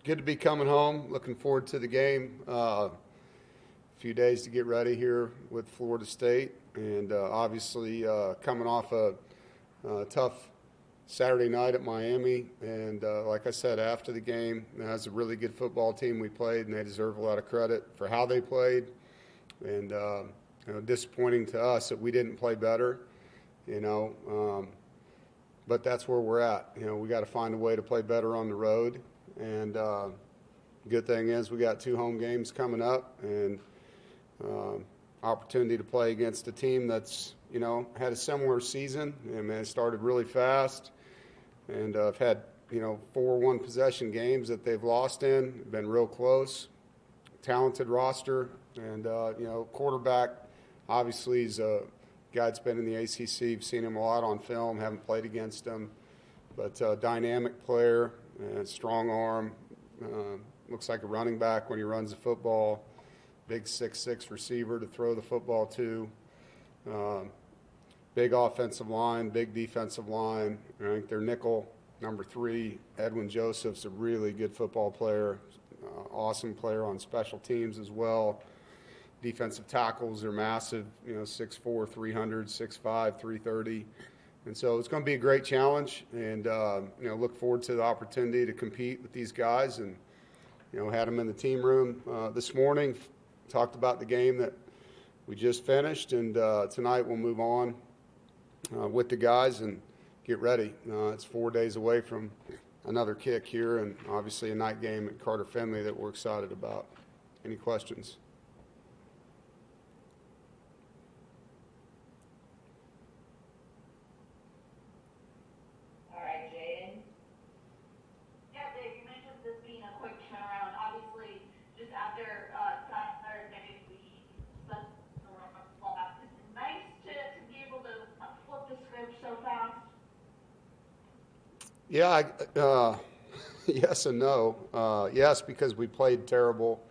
good to be coming home. Looking forward to the game. A few days to get ready here with Florida State, and obviously coming off a tough Saturday night at Miami. And like I said, after the game, that was a really good football team we played, and they deserve a lot of credit for how they played. And disappointing to us that we didn't play better, but that's where we're at. We got to find a way to play better on the road. And good thing is we got 2 home games coming up, and opportunity to play against a team that's had a similar season. And it started really fast, and I've had 4 one-possession games that they've lost in. Been real close. Talented roster, and quarterback. Obviously, he's a guy that's been in the ACC. You've seen him a lot on film. Haven't played against him, but dynamic player, strong arm. Looks like a running back when he runs the football. Big 6'6" receiver to throw the football to. Big offensive line, big defensive line. I think their nickel, number 3, Edwin Joseph's a really good football player. Awesome player on special teams as well. Defensive tackles are massive, 6'4", 300, 6'5", 330. And so it's going to be a great challenge, and look forward to the opportunity to compete with these guys. And had them in the team room this morning, talked about the game that we just finished, and tonight we'll move on with the guys and get ready. It's 4 days away from another kick here, and obviously a night game at Carter-Finley that we're excited about. Any questions? All right, Jaden. Yeah, Dave, you mentioned this being a quick turnaround. Obviously, just after Saturday, we spent the last. It's nice to be able to flip the script so fast. Yeah, yes and no. Yes, because we played terrible,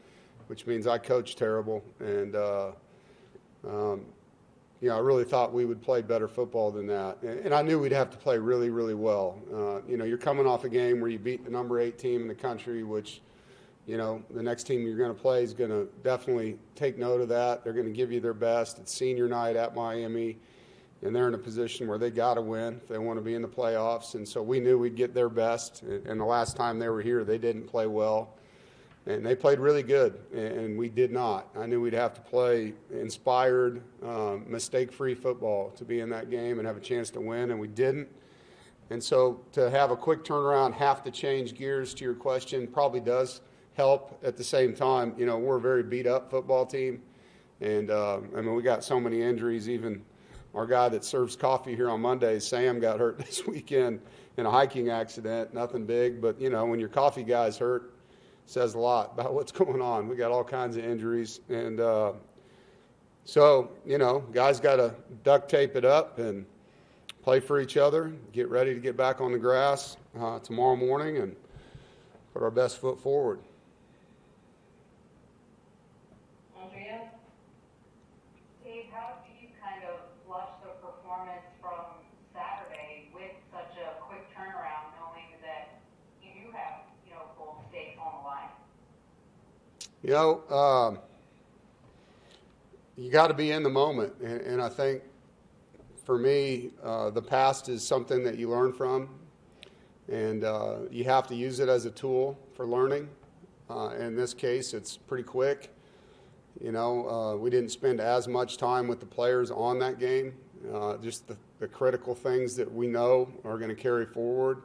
which means I coached terrible. And, I really thought we would play better football than that. And I knew we'd have to play really, really well. You're coming off a game where you beat the number 8 team in the country, which, the next team you're going to play is going to definitely take note of that. They're going to give you their best. It's senior night at Miami. And they're in a position where they got to win if they want to be in the playoffs. And so we knew we'd get their best. And the last time they were here, they didn't play well. And they played really good, and we did not. I knew we'd have to play inspired, mistake-free football to be in that game and have a chance to win, and we didn't. And so to have a quick turnaround, have to change gears to your question, probably does help. At the same time, we're a very beat-up football team. And, we got so many injuries. Even our guy that serves coffee here on Mondays, Sam, got hurt this weekend in a hiking accident. Nothing big, but, when your coffee guy's hurt, says a lot about what's going on. We got all kinds of injuries. And guys got to duct tape it up and play for each other, get ready to get back on the grass tomorrow morning and put our best foot forward. Andrea? Dave, how do you kind of flush the performance from Saturday with such a quick turnaround, knowing that you do have, full stakes on the line? You got to be in the moment. And I think for me, the past is something that you learn from, and you have to use it as a tool for learning. In this case, it's pretty quick. We didn't spend as much time with the players on that game, just the critical things that we know are going to carry forward.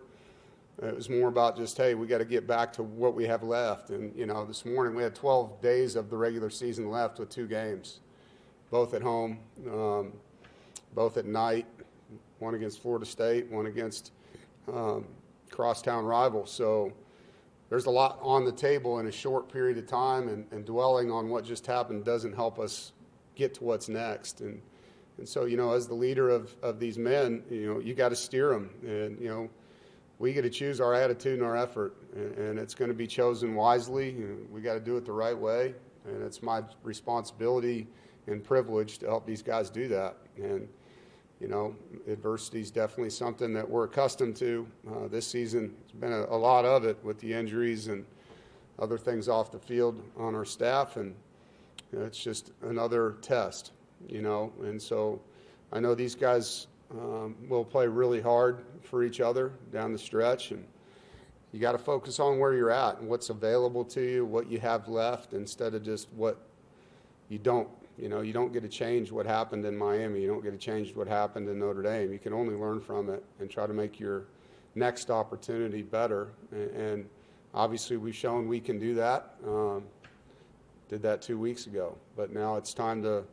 It was more about just, hey, we got to get back to what we have left. And, this morning we had 12 days of the regular season left with 2 games, both at home, both at night, one against Florida State, one against crosstown rivals. So there's a lot on the table in a short period of time, and dwelling on what just happened doesn't help us get to what's next. And so, as the leader of these men, you got to steer them. And, we get to choose our attitude and our effort, and it's going to be chosen wisely. We got to do it the right way, and it's my responsibility and privilege to help these guys do that. And, adversity is definitely something that we're accustomed to. This season, it's been a lot of it with the injuries and other things off the field on our staff, and it's just another test, And so I know these guys will play really hard for each other down the stretch, and you got to focus on where you're at and what's available to you, what you have left, instead of just what you don't. You don't get to change what happened in Miami. You don't get to change what happened in Notre Dame. You can only learn from it and try to make your next opportunity better. And obviously we've shown we can do that. Did that 2 weeks ago. But now it's time to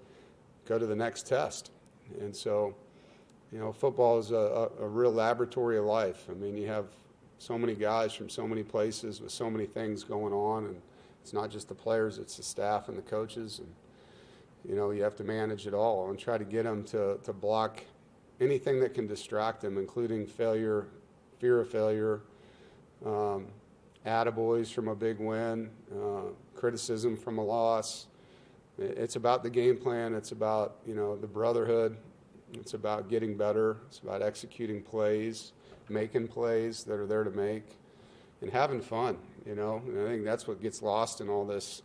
go to the next test. And so, football is a real laboratory of life. I mean, you have so many guys from so many places with so many things going on. And it's not just the players, it's the staff and the coaches. And you have to manage it all and try to get them to block anything that can distract them, including failure, fear of failure, attaboys from a big win, criticism from a loss. It's about the game plan. It's about, the brotherhood. It's about getting better. It's about executing plays, making plays that are there to make, and having fun, And I think that's what gets lost in all this.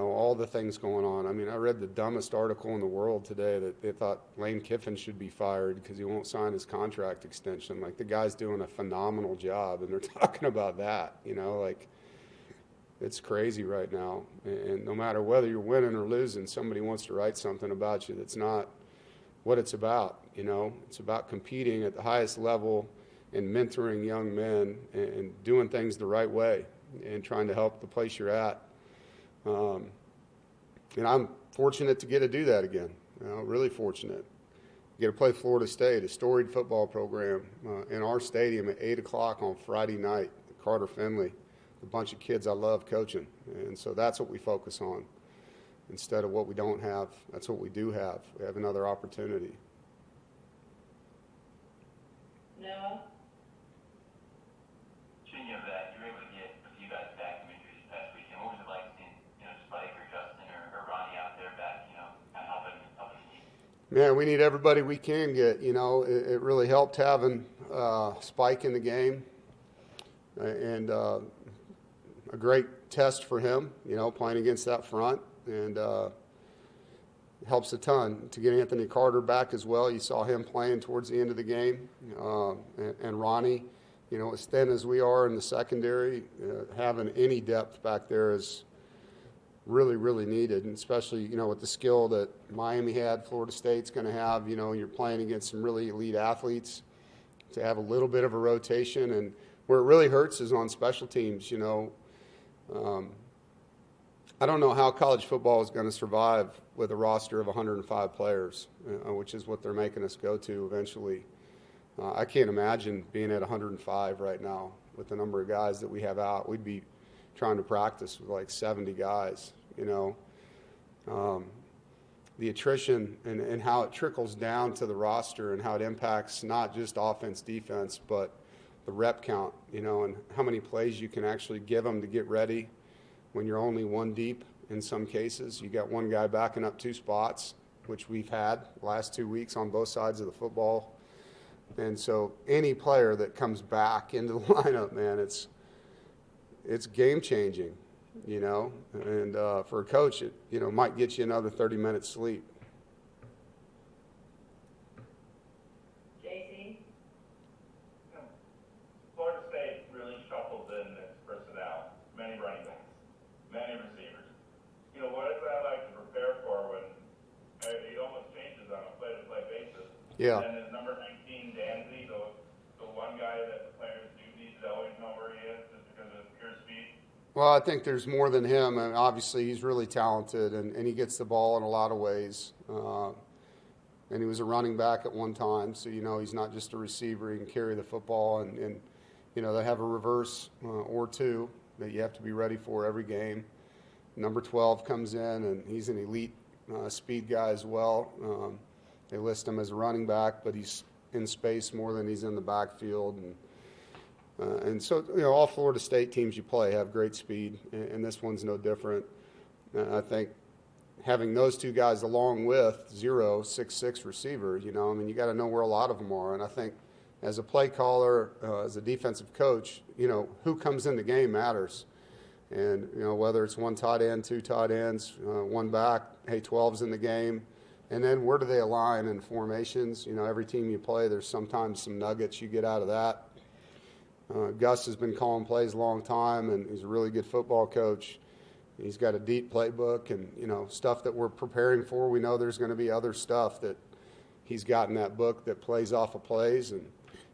All the things going on. I mean, I read the dumbest article in the world today that they thought Lane Kiffin should be fired because he won't sign his contract extension. Like, the guy's doing a phenomenal job, and they're talking about that, It's crazy right now. And no matter whether you're winning or losing, somebody wants to write something about you that's not what it's about, It's about competing at the highest level and mentoring young men and doing things the right way and trying to help the place you're at. And I'm fortunate to get to do that again, really fortunate. Get to play Florida State, a storied football program, in our stadium at 8 o'clock on Friday night, Carter-Finley, a bunch of kids I love coaching. And so that's what we focus on. Instead of what we don't have, that's what we do have. We have another opportunity. Noah? Speaking of that, you were able to get a few guys back from injuries this past weekend. What was it like seeing, Spike or Justin or Ronnie out there back, kind of helping the team? Man, we need everybody we can get. It really helped having Spike in the game, and a great test for him, playing against that front, and helps a ton to get Anthony Carter back as well. You saw him playing towards the end of the game, and Ronnie. As thin as we are in the secondary, having any depth back there is really, really needed, and especially, with the skill that Miami had, Florida State's going to have, you're playing against some really elite athletes, to have a little bit of a rotation. And where it really hurts is on special teams, I don't know how college football is going to survive with a roster of 105 players, which is what they're making us go to eventually. I can't imagine being at 105 right now with the number of guys that we have out. We'd be trying to practice with like 70 guys, The attrition and how it trickles down to the roster and how it impacts not just offense, defense, but the rep count, and how many plays you can actually give them to get ready when you're only one deep in some cases. You got one guy backing up two spots, which we've had the last 2 weeks on both sides of the football. And so any player that comes back into the lineup, man, it's game-changing, And for a coach, it, might get you another 30 minutes sleep. JC? Florida State really shuffled in its personnel. Many running backs, many receivers. What is that like to prepare for when it almost changes on a play-to-play basis? Yeah. And is number 19, Danzy, the one guy that the players do need to always know where he is just because of his pure speed? Well, I think there's more than him, and obviously he's really talented, and he gets the ball in a lot of ways. And he was a running back at one time, so he's not just a receiver. He can carry the football, and they have a reverse or two that you have to be ready for every game. Number 12 comes in, and he's an elite speed guy as well. They list him as a running back, but he's in space more than he's in the backfield. And so, all Florida State teams you play have great speed, and this one's no different. I think having those two guys along with 6'6" receiver, you got to know where a lot of them are. And I think as a play caller, as a defensive coach, who comes in the game matters. And, whether it's one tight end, two tight ends, one back, hey, 12's in the game. And then where do they align in formations? Every team you play, there's sometimes some nuggets you get out of that. Gus has been calling plays a long time, and he's a really good football coach. He's got a deep playbook and, stuff that we're preparing for. We know there's going to be other stuff that he's got in that book that plays off of plays. And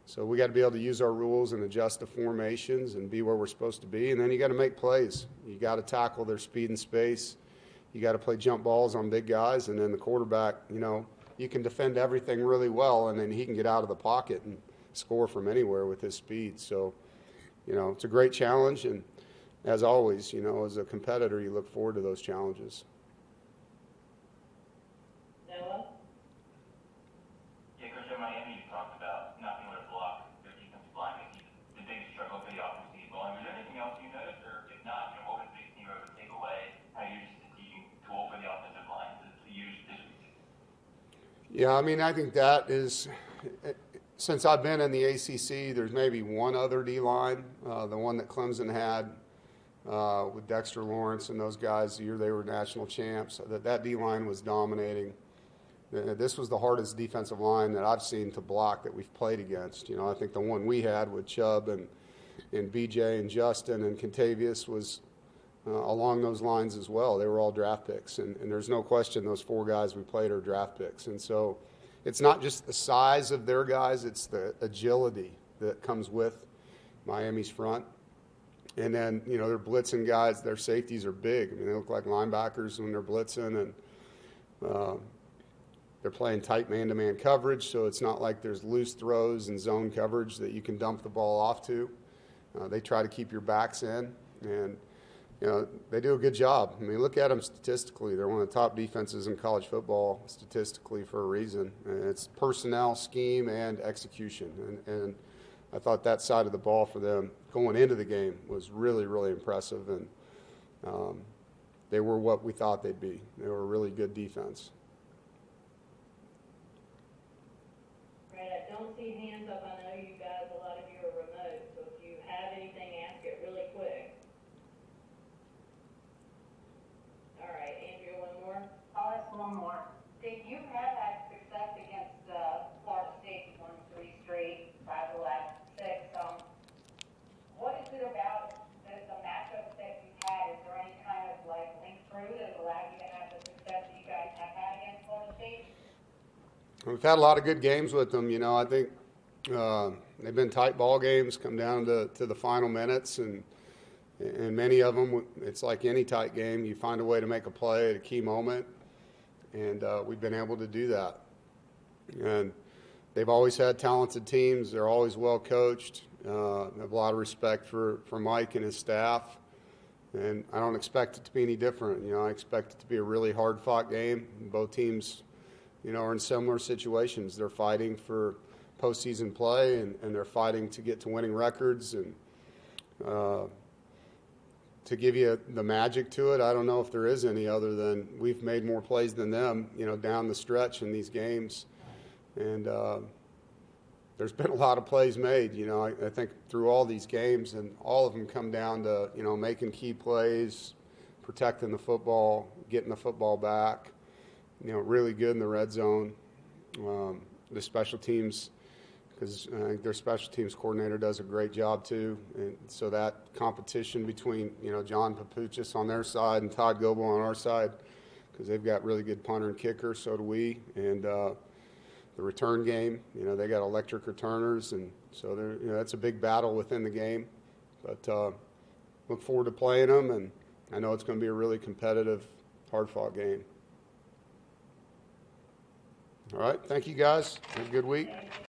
so we got to be able to use our rules and adjust the formations and be where we're supposed to be. And then you got to make plays. You got to tackle their speed and space. You got to play jump balls on big guys. And then the quarterback, you can defend everything really well, and then he can get out of the pocket and score from anywhere with his speed. So, it's a great challenge. And as always, as a competitor, you look forward to those challenges. Noah? Yeah, Coach, in Miami, you talked about not being able to block their defensive line. The biggest struggle for the offensive line. Was there anything else you noticed, or if not, what was the biggest thing you were able to take away? How you just teaching tool for the offensive line to use this week? Yeah, I think that is, since I've been in the ACC, there's maybe one other D-line, the one that Clemson had with Dexter Lawrence and those guys the year they were national champs. That D-line was dominating. This was the hardest defensive line that I've seen to block that we've played against. I think the one we had with Chubb and BJ and Justin and Contavious was along those lines as well. They were all draft picks, and there's no question those four guys we played are draft picks. And so it's not just the size of their guys, it's the agility that comes with Miami's front. And then, they're blitzing guys, their safeties are big. They look like linebackers when they're blitzing, and they're playing tight man-to-man coverage, so it's not like there's loose throws and zone coverage that you can dump the ball off to. They try to keep your backs in, and, they do a good job. Look at them statistically. They're one of the top defenses in college football statistically for a reason. And it's personnel, scheme, and execution. And I thought that side of the ball for them going into the game was really, really impressive. And they were what we thought they'd be. They were a really good defense. Right, I don't see hands up. I know you guys, a lot of you are remote, so if you have anything, ask it really quick. All right, Andrea, one more? I'll ask one more. Dave, you have had success against Florida State, won 3 straight, 5 of the last 6. What is it about the matchups that you've had? Is there any kind of link through that has allowed you to have the success that you guys have had against Florida State? We've had a lot of good games with them. I think they've been tight ball games, come down to the final minutes, and many of them, it's like any tight game. You find a way to make a play at a key moment, and we've been able to do that. And they've always had talented teams. They're always well coached. I have a lot of respect for Mike and his staff, and I don't expect it to be any different. I expect it to be a really hard-fought game. Both teams, are in similar situations. They're fighting for postseason play, and they're fighting to get to winning records. And to give you the magic to it, I don't know if there is any other than we've made more plays than them, down the stretch in these games. And there's been a lot of plays made, I think through all these games, and all of them come down to, making key plays, protecting the football, getting the football back, really good in the red zone. The special teams, because I think their special teams coordinator does a great job too. And so that competition between, John Papuchis on their side and Todd Goebel on our side, because they've got really good punter and kicker, so do we. And the return game, they got electric returners, and so that's a big battle within the game. But look forward to playing them, and I know it's going to be a really competitive, hard-fought game. All right, thank you guys. Have a good week.